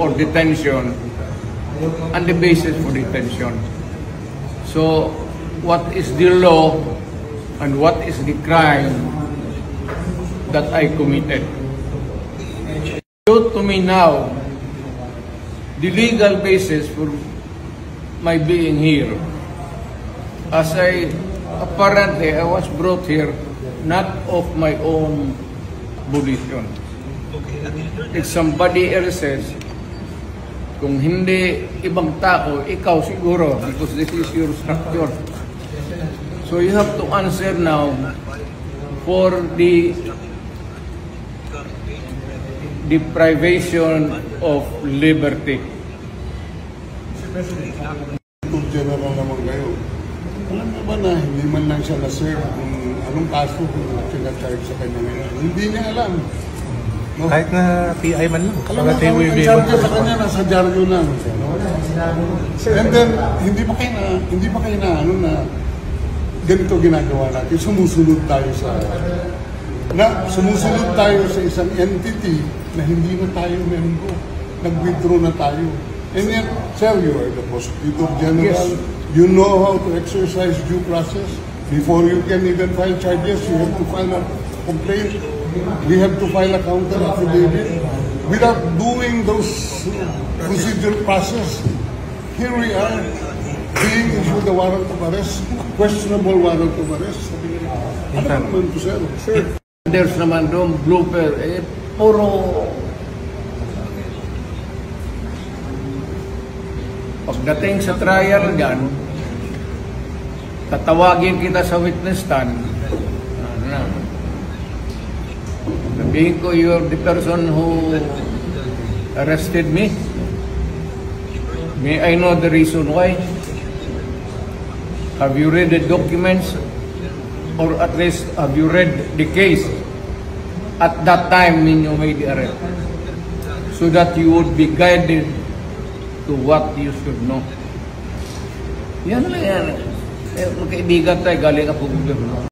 for detention and the basis for detention. So, what is the law and what is the crime that I committed? To me now, the legal basis for my being here, as apparently I was brought here not of my own volition. If somebody else says, kung hindi ibang tao, ikaw siguro, because this is your structure. So you have to answer now for the deprivation of liberty. General naman kayo. Alam mo ba na hindi man lang siya na-serve kung anong kaso kung pinag-charge sa kanya ngayon? Hindi niya alam. No? Kahit na PI man lang. Alam mo, ang charge sa kanya nasa dyaryo na. And then, hindi pa kayo na ganito ginagawa natin. Sumusunod tayo sa isang entity na hindi na tayo membro. Nag-withdraw na tayo. And yet, sir, you are the Prosecutor General. Yes. You know how to exercise due process. Before you can even file charges, you have to file a complaint. We have to file a counter affidavit. Without doing those procedural process, here we are, being issued a warrant of arrest, questionable warrant of arrest. Ano naman to, sir? Sir. There's naman doon blooper, puro pagdating sa trial dyan, tatawagin kita sa witness stand. Sabihin ko, you're the person who arrested me. May I know the reason why? Have you read the documents? Or at least, have you read the case at that time when you made the arrest? So that you would be guided to what you should know. Yan lang yan. Kaibigan tayo, galing ako gobyerno.